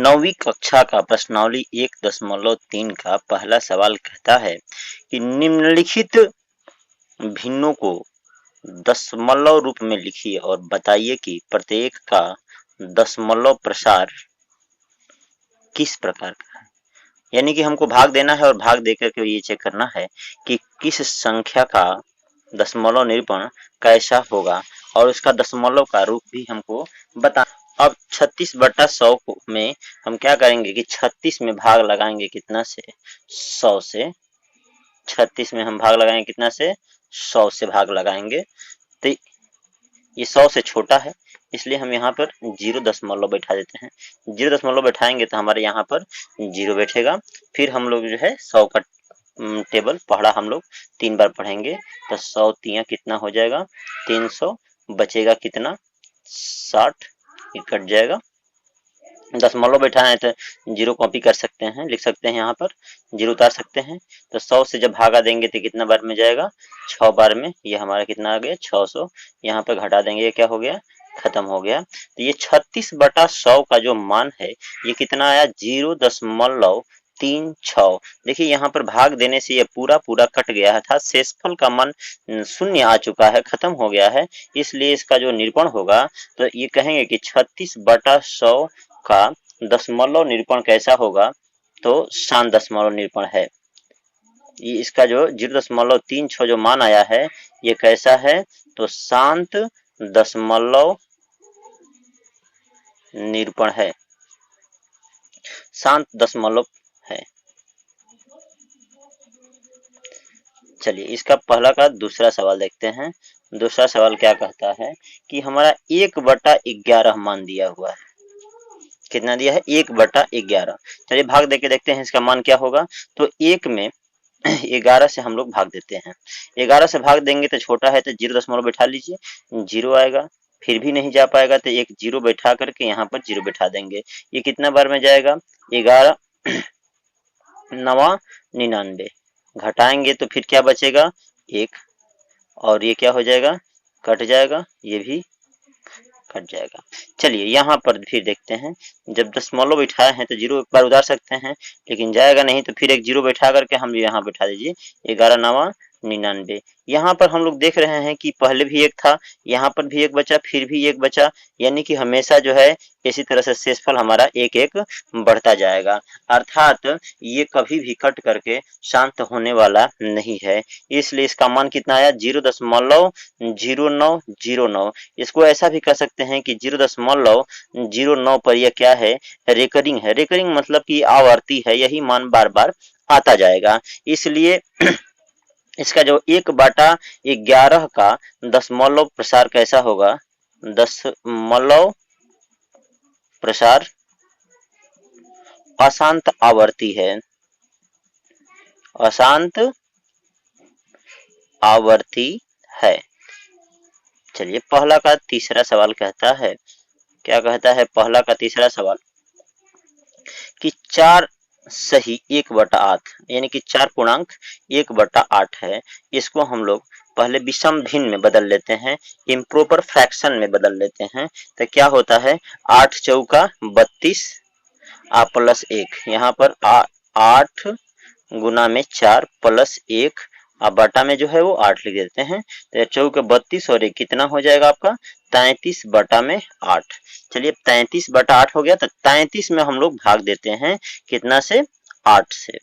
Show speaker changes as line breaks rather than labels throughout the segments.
नौवीं कक्षा का प्रश्नावली 1.3 का पहला सवाल कहता है कि निम्नलिखित भिन्नों को दशमलव रूप में लिखिए और बताइए कि प्रत्येक का दशमलव प्रसार किस प्रकार का है। यानी कि हमको भाग देना है और भाग देकर के ये चेक करना है कि किस संख्या का दशमलव निरूपण कैसा होगा और उसका दशमलव का रूप भी हमको बता। अब 36/100 में हम क्या करेंगे कि 36 में भाग लगाएंगे कितना से 100 से। 36 में हम भाग लगाएंगे कितना से 100 से भाग लगाएंगे, तो ये 100 से छोटा है इसलिए हम यहाँ पर 0 बैठा देते हैं। 0 बैठाएंगे तो हमारे यहाँ पर 0 बैठेगा। फिर हम लोग जो है 100 का टेबल पढ़ा हम लोग 3 बार पढ़ेंगे तो 100 तिया कितना हो जाएगा 300, बचेगा कितना 60, ये कट जाएगा। दशमलव बैठा है तो 0 कॉपी कर सकते हैं, लिख सकते हैं, यहाँ पर 0 उतार सकते हैं। तो 100 से जब भागा देंगे तो कितना बार में जाएगा 6 बार में। ये हमारा कितना आ गया 600, यहाँ पर घटा देंगे, ये क्या हो गया खत्म हो गया। तो ये 36/100 का जो मान है ये कितना आया 0.36। देखिए यहाँ पर भाग देने से ये पूरा कट गया है था, शेषफल का मान 0 आ चुका है, खत्म हो गया है। इसलिए इसका जो निरूपण होगा तो ये कहेंगे कि 36/100 का दशमलव निरूपण कैसा होगा, तो शांत दशमलव निरूपण है। ये इसका जो 0.36 जो मान आया है ये कैसा है, तो शांत दशमलव निरूपण है, शांत दशमलव है। चलिए इसका पहला का दूसरा सवाल देखते हैं। दूसरा सवाल क्या कहता है कि हमारा 1/11 मान दिया हुआ है। कितना दिया है 1/11। चलिए भाग देके देखते हैं इसका मान क्या होगा। तो 1 में 11 से हम लोग भाग देते हैं। 11 से भाग देंगे तो छोटा है तो 0 बैठा लीजिए, 0 आएगा। फिर भी नहीं जा पाएगा तो एक 0 बैठा करके यहाँ पर 0 बैठा देंगे। ये कितना बार में जाएगा 11 9 99, घटाएंगे तो फिर क्या बचेगा 1, और ये क्या हो जाएगा कट जाएगा, ये भी कट जाएगा। चलिए यहाँ पर फिर देखते हैं, जब दशमलव बैठाए हैं तो 0 एक बार उतार सकते हैं, लेकिन जाएगा नहीं तो फिर एक 0 बैठा करके हम यहाँ बैठा दीजिए 11 9 99। यहाँ पर हम लोग देख रहे हैं कि पहले भी 1 था, यहाँ पर भी 1 बचा, फिर भी 1 बचा, यानी कि हमेशा जो है इसी तरह से शेषफल हमारा 1 बढ़ता जाएगा। अर्थात ये कभी भी कट करके शांत होने वाला नहीं है। इसलिए इसका मान कितना आया 0.0909। इसको ऐसा भी कह सकते हैं कि 0.09 पर यह क्या है रेकरिंग है। रेकरिंग मतलब कि आवर्ती है, यही मान बार बार आता जाएगा। इसलिए इसका जो 1/11 का दशमलव प्रसार कैसा होगा, दशमलव प्रसार अशांत आवर्ती है, अशांत आवर्ती है। चलिए पहला का तीसरा सवाल कहता है, क्या कहता है पहला का तीसरा सवाल कि 4 सही 1/8 यानी कि 4 पूर्णांक 1/8 है। इसको हम लोग पहले विषम भिन्न में बदल लेते हैं, इम्प्रॉपर फ्रैक्शन में बदल लेते हैं। तो क्या होता है 8 चौका 32 प्लस 1, यहाँ पर 8 गुना में 4 प्लस 1 बटा में जो है वो 8 लिख देते हैं। तो 4 32 और 1 कितना हो जाएगा आपका 33/8। चलिए 33/8 हो गया। तो 33 में हम लोग भाग देते हैं कितना से 8 से।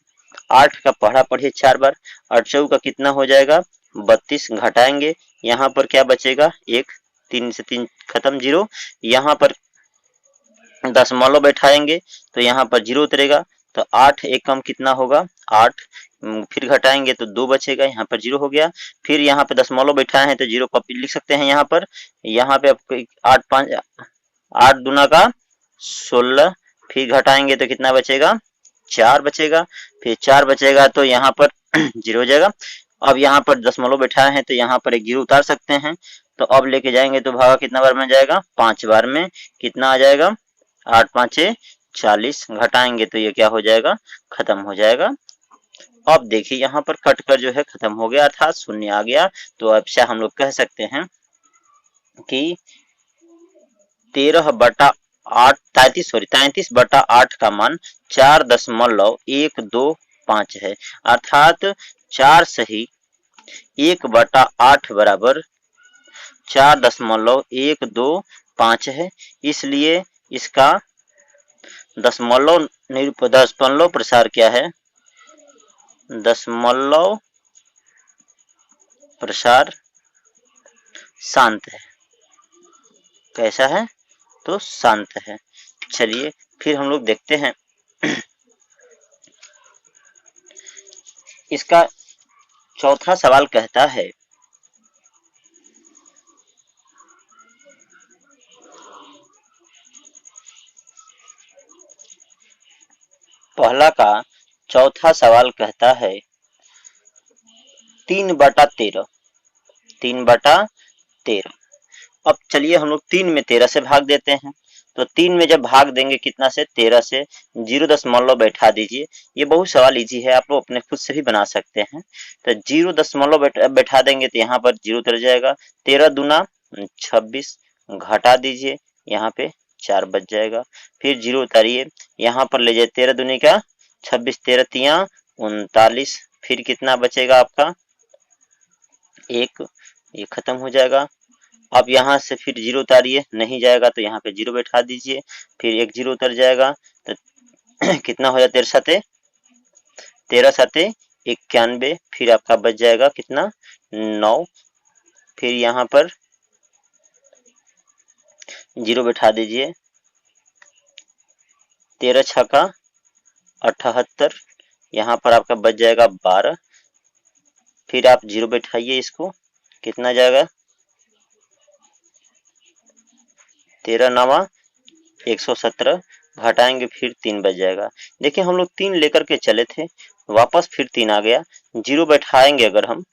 8 का पढ़ा पढ़िए 4 बार, 8 चौका कितना हो जाएगा 32, घटाएंगे यहाँ पर क्या बचेगा 1, 3 से 3 खत्म 0, यहाँ पर दशमलव बैठाएंगे तो यहाँ पर 0 उतरेगा। तो 8 एकम कितना होगा 8, फिर घटाएंगे तो 2 बचेगा, यहाँ पर 0 हो गया। फिर यहाँ पे दशमलव बैठाए हैं तो 0 कॉपी लिख सकते हैं यहाँ पर। यहाँ पे आपको 8 दूना का 16, फिर घटाएंगे तो कितना बचेगा 4 बचेगा, फिर 4 बचेगा तो यहाँ पर 0 हो जाएगा। अब यहाँ पर दशमलव बैठाए हैं तो यहाँ पर एक 0 उतार सकते हैं। तो अब लेके जाएंगे तो भागा कितना बार में जाएगा 5 बार में, कितना आ जाएगा 8 5 40, घटाएंगे तो ये क्या हो जाएगा खत्म हो जाएगा। अब देखिए यहाँ पर कट कर जो है खत्म हो गया, अर्थात शून्य आ गया। तो अब से हम लोग कह सकते हैं कि 13/8 33/8 का मान 4.125 है, अर्थात 4 सही 1/8 बराबर 4.125 है। इसलिए इसका दशमलव प्रसार क्या है? दशमलव प्रसार शांत है। कैसा है? तो शांत है। चलिए फिर हम लोग देखते हैं इसका चौथा सवाल कहता है पहला का चौथा सवाल कहता है 3/13। 3/13। अब चलिए हम लोग 3 में 13 से भाग देते हैं। तो 3 में जब भाग देंगे कितना से? 13 से, 0 बैठा दीजिए। ये बहुत सवाल इजी है, आप लोग अपने खुद से भी बना सकते हैं। तो 0 बैठा देंगे तो यहाँ पर 0 उतर जाएगा। 13 दूना 26, घटा दीजिए, यहाँ पे 4 बच जाएगा। फिर 0 उतारिए, यहाँ पर ले जाए 13 दूनी का 26, 13 तिया 39। फिर कितना बचेगा आपका? 1, ये खत्म हो जाएगा। अब यहाँ से फिर 0 उतारिए, नहीं जाएगा तो यहाँ पे 0 बैठा दीजिए, फिर एक 0 उतर जाएगा तो कितना हो जाता है? 13 सते 91। फिर आपका बच जाएगा कितना? 9। फिर यहाँ पर 0 बैठा दीजिए, 13 छक्का 78। यहाँ पर आपका बच जाएगा 12। फिर आप 0 बैठाइए, इसको कितना जाएगा? 13 नवा 117, घटाएंगे फिर 3 बच जाएगा। देखिए हम लोग 3 लेकर के चले थे, वापस फिर 3 आ गया। 0 बैठाएंगे अगर हम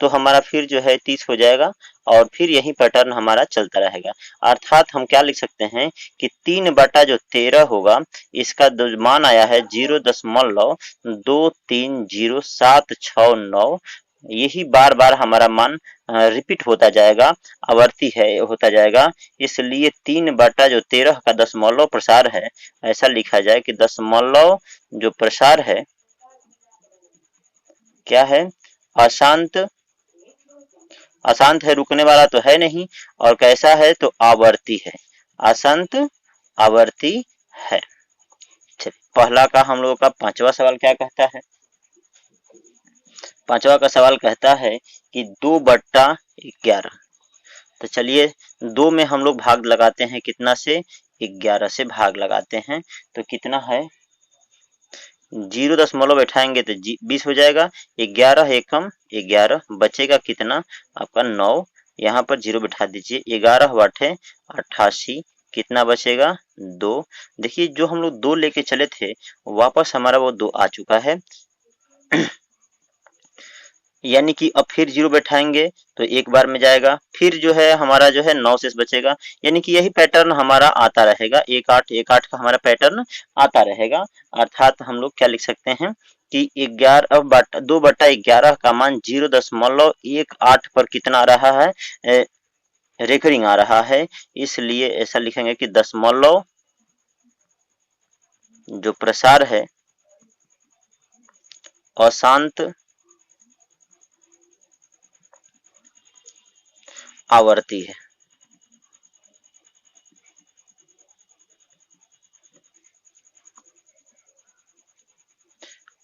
तो हमारा फिर जो है 30 हो जाएगा और फिर यही पैटर्न हमारा चलता रहेगा। अर्थात हम क्या लिख सकते हैं कि 3/13 होगा, इसका मान आया है 0.23076 यही बार बार हमारा मान रिपीट होता जाएगा, आवर्ती है होता जाएगा। इसलिए 3/13 का दशमलव प्रसार है, ऐसा लिखा जाए कि दशमलव जो प्रसार है क्या है? अशांत। अशांत है, रुकने वाला तो है नहीं। और कैसा है? तो आवर्ती है, अशांत आवर्ती है। चलिए पहला का हम लोगों का पांचवा सवाल क्या कहता है? पांचवा का सवाल कहता है कि 2/11। तो चलिए 2 में हम लोग भाग लगाते हैं, कितना से? 11 से भाग लगाते हैं। तो कितना है? 0 दशमलव बैठाएंगे तो 20 हो जाएगा। 11 एकम 11, बचेगा कितना? आपका 9। यहाँ पर 0 बैठा दीजिए, 11 बटे 88, कितना बचेगा? 2। देखिए जो हम लोग 2 लेके चले थे वापस हमारा वो 2 आ चुका है। यानी कि अब फिर 0 बैठाएंगे तो एक बार में जाएगा, फिर जो है हमारा जो है 9 शेष बचेगा। यानी कि यही पैटर्न हमारा आता रहेगा, 1-8-1-8 का हमारा पैटर्न आता रहेगा। अर्थात हम लोग क्या लिख सकते हैं कि 2/11 का मान 0.18 पर कितना आ रहा है? रेकरिंग आ रहा है। इसलिए ऐसा लिखेंगे कि दशमलव जो प्रसार है अशांत आवर्ती है।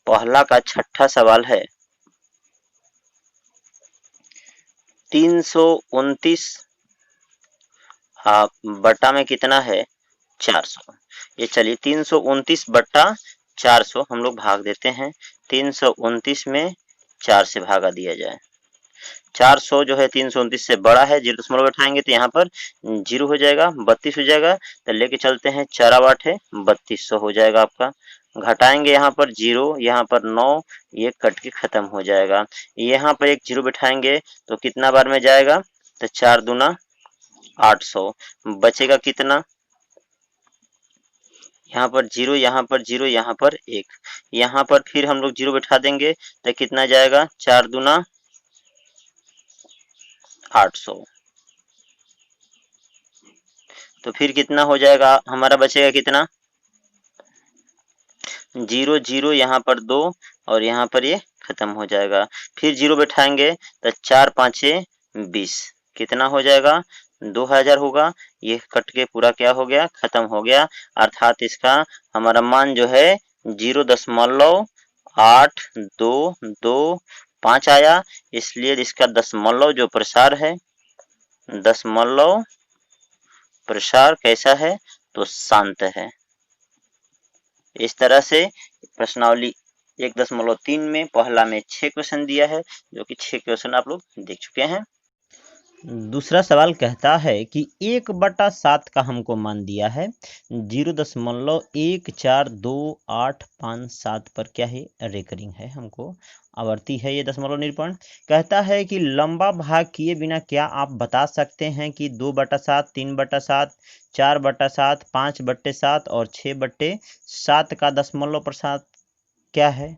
पहला का छठा सवाल है 329 बट्टा में कितना है? 400। ये चलिए 329/400 हम लोग भाग देते हैं। 329 में 4 से भागा दिया जाए। 400 जो है 329 से बड़ा है, 0 दशमलव बैठाएंगे तो यहाँ पर 0 हो जाएगा, 32 हो जाएगा। तो लेके चलते हैं 4/8 है, 3200 हो जाएगा आपका। घटाएंगे यहाँ पर 0, यहाँ पर 9, ये कट के खत्म हो जाएगा। यहाँ पर एक 0 बैठाएंगे तो कितना बार में जाएगा? तो 4 दूना 800, बचेगा कितना? यहाँ पर 0, यहाँ पर 0, यहाँ पर 1, यहाँ पर फिर हम लोग 0 बैठा देंगे तो कितना जाएगा, 4 दूना 800। तो फिर कितना हो जाएगा, हमारा बचेगा कितना, 0 0, यहाँ पर 2 और यहाँ पर ये खत्म हो जाएगा। फिर 0 बैठाएंगे तो 4 5 20, कितना हो जाएगा, 2000 होगा। ये कट के पूरा क्या हो गया, खत्म हो गया। अर्थात इसका हमारा मान जो है 0.822 आया। इसलिए इसका दशमलव जो प्रसार है, दशमलव प्रसार कैसा है, तो शांत है। इस तरह से प्रश्नावली 1.3 में पहला में 6 क्वेश्चन दिया है, जो कि 6 क्वेश्चन आप लोग देख चुके हैं। दूसरा सवाल कहता है कि 1/7 का हमको मान दिया है, 0.14287 पर क्या है, रेकरिंग है, हमको आवर्ती है ये दशमलव निरूपण। कहता है कि लंबा भाग किए बिना क्या आप बता सकते हैं कि 2/7, 3/7, 4/7, 5/7 और 6/7 का दशमलव प्रसार क्या है।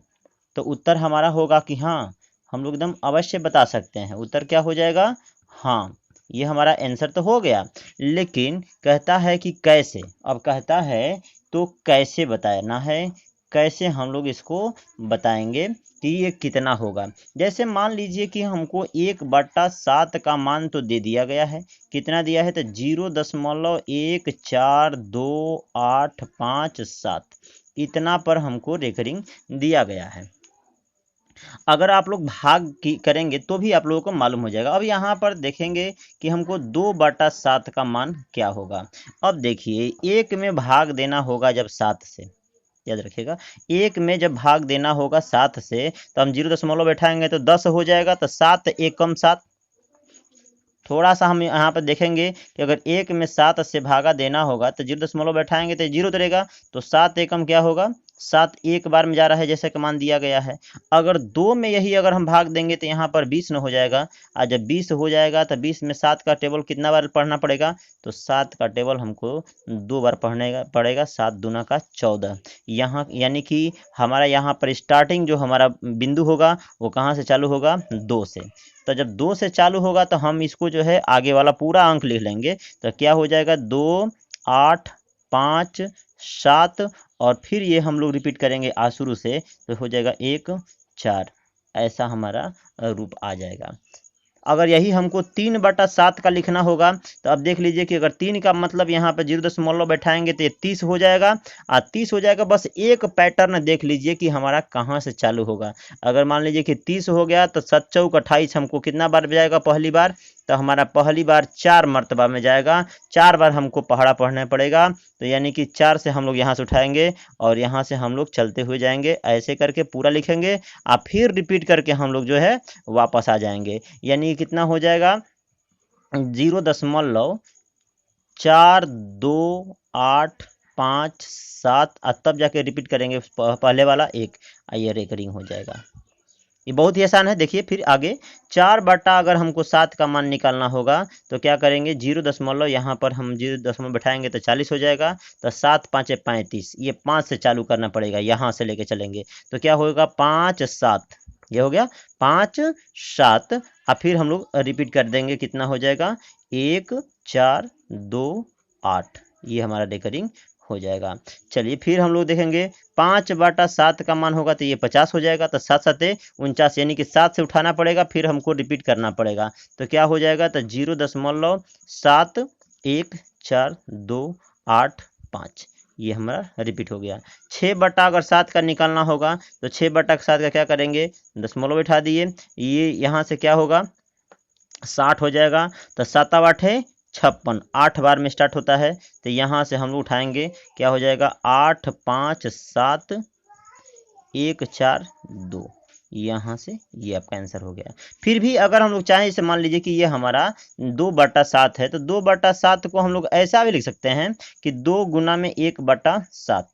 तो उत्तर हमारा होगा कि हाँ, हम लोग एकदम अवश्य बता सकते हैं। उत्तर क्या हो जाएगा, हाँ, ये हमारा आंसर तो हो गया। लेकिन कहता है कि कैसे, अब कहता है तो कैसे बताना है, कैसे हम लोग इसको बताएंगे कि ये कितना होगा। जैसे मान लीजिए कि हमको 1/7 का मान तो दे दिया गया है, कितना दिया है, तो 0.1428557, इतना पर हमको रेकरिंग दिया गया है। अगर आप लोग भाग की करेंगे तो भी आप लोगों को मालूम हो जाएगा। अब यहाँ पर देखेंगे कि हमको 2/7 का मान क्या होगा। अब देखिए, 1 में भाग देना होगा जब 7 से, याद रखिएगा, 1 में जब भाग देना होगा 7 से, तो हम 0 दशमलव बैठाएंगे तो 10 हो जाएगा, तो 7 एकम 7। थोड़ा सा हम यहाँ पर देखेंगे कि अगर 1 में 7 से भागा देना होगा तो 0 दशमलव बैठाएंगे तो 0 रहेगा, तो 7 एकम क्या होगा, 7 एक बार में जा रहा है जैसे कि मान दिया गया है। अगर 2 में यही अगर हम भाग देंगे तो यहाँ पर 20 न हो जाएगा, और जब 20 हो जाएगा तो 20 में 7 का टेबल कितना बार पढ़ना पड़ेगा, तो 7 का टेबल हमको 2 बार पढ़ने पड़ेगा, 7 दूना का 14। यहाँ यानी कि हमारा यहाँ पर स्टार्टिंग जो हमारा बिंदु होगा वो कहाँ से चालू होगा, 2 से। तो जब 2 से चालू होगा तो हम इसको जो है आगे वाला पूरा अंक लिख लेंगे, तो क्या हो जाएगा, 2 8 5 7, और फिर ये हम लोग रिपीट करेंगे आज शुरू से, तो हो जाएगा 1 4, ऐसा हमारा रूप आ जाएगा। अगर यही हमको 3/7 का लिखना होगा, तो अब देख लीजिए कि अगर 3 का मतलब यहाँ पर 0 दशमलव बैठाएंगे तो ये 30 हो जाएगा, और 30 हो जाएगा। बस एक पैटर्न देख लीजिए कि हमारा कहाँ से चालू होगा। अगर मान लीजिए कि 30 हो गया तो 7 चौक 28 हमको कितना बार जाएगा, पहली बार, तो हमारा पहली बार 4 मरतबा में जाएगा, 4 बार हमको पहाड़ा पढ़ना पड़ेगा। तो यानी कि 4 से हम लोग यहाँ से उठाएंगे और यहाँ से हम लोग चलते हुए जाएंगे, ऐसे करके पूरा लिखेंगे, और फिर रिपीट करके हम लोग जो है वापस आ जाएंगे। यानी कितना हो जाएगा, 0.428557, तब जाके रिपीट करेंगे पहले वाला 1, आइए रेकरिंग हो जाएगा। ये बहुत ही आसान है। देखिए फिर आगे 4/, अगर हमको 7 का मान निकालना होगा तो क्या करेंगे, 0 दशमलव यहाँ पर हम 0 दशमलव बैठाएंगे तो 40 हो जाएगा, तो 7 5 35, ये 5 से चालू करना पड़ेगा, यहाँ से लेके चलेंगे, तो क्या होगा, 5 7, ये हो गया 5 7, और फिर हम लोग रिपीट कर देंगे, कितना हो जाएगा, 1 4 2 8, ये हमारा रेकरिंग हो जाएगा। चलिए फिर हम लोग देखेंगे 5/7 का मान होगा तो ये 50 हो जाएगा, तो 7 7 49, यानी कि 7 से उठाना पड़ेगा, फिर हमको रिपीट करना पड़ेगा, तो क्या हो जाएगा, तो 0.71428 ये हमारा रिपीट हो गया। 6/7 का निकालना होगा तो 6/7 का क्या करेंगे, दशमलव बैठा दिए, ये यहाँ से क्या होगा, 60 हो जाएगा, तो 7 8 56, 8 बार में स्टार्ट होता है, तो यहाँ से हम लोग उठाएंगे, क्या हो जाएगा, 8 5 7 1 4 2, यहाँ से ये आपका आंसर हो गया। फिर भी अगर हम लोग चाहें, जैसे मान लीजिए कि ये हमारा 2/7 है, तो 2/7 को हम लोग ऐसा भी लिख सकते हैं कि 2 गुना में 1/7।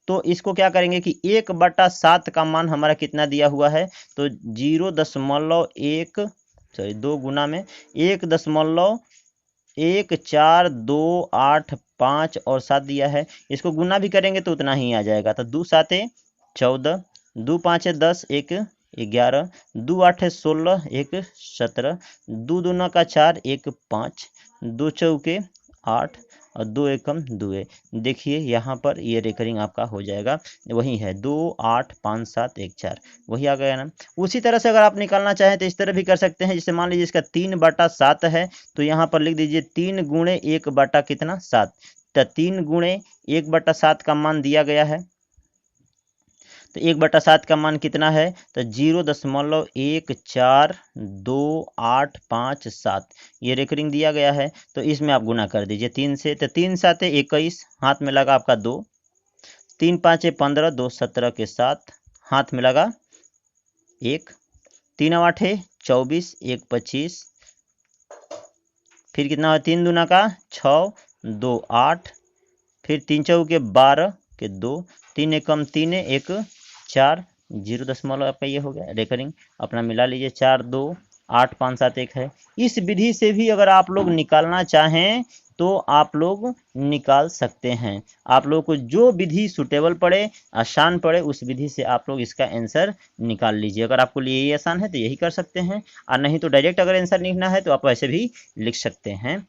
तो इसको क्या करेंगे कि 1/7 का मान हमारा कितना दिया हुआ है, तो 0.1, सॉरी 2 गुना में 1.1428 5 और 7 दिया है, इसको गुना भी करेंगे तो उतना ही आ जाएगा। तो 2 7 14, 2 5 10, 1 11, 2 8 16, 1 17, 2 दूना का 4, 1 5, 2 चौके 8 और 2 एकम 2। देखिए यहाँ पर ये रेकरिंग आपका हो जाएगा, वही है 2 8 5 7 1 4, वही आ गया ना। उसी तरह से अगर आप निकालना चाहें तो इस तरह भी कर सकते हैं। जैसे मान लीजिए इसका 3/7 है, तो यहाँ पर लिख दीजिए 3 गुणे 1 बटा कितना 7। तो 3 गुणे 1/7 का मान दिया गया है, तो 1/7 का मान कितना है, तो 0.142857 ये रेकरिंग दिया गया है। तो इसमें आप गुना कर दीजिए 3 से, तो 3 7 21, हाथ में लगा आपका 2, 3 5 15, 2 17 के 7, हाथ में लगा 1, 3 8 24, 1 25, फिर कितना है 3 दूना का 6, 2 8, फिर 3 चौके 12 के 2, 3 एकम 3, 1 4, 0 आपका ये हो गया रेकरिंग। अपना मिला लीजिए 4 2 8 5 7 1 है। इस विधि से भी अगर आप लोग निकालना चाहें तो आप लोग निकाल सकते हैं। आप लोग को जो विधि सुटेबल पड़े, आसान पड़े, उस विधि से आप लोग इसका आंसर निकाल लीजिए। अगर आपको लिए ये आसान है तो यही कर सकते हैं, और नहीं तो डायरेक्ट अगर आंसर लिखना है तो आप ऐसे भी लिख सकते हैं।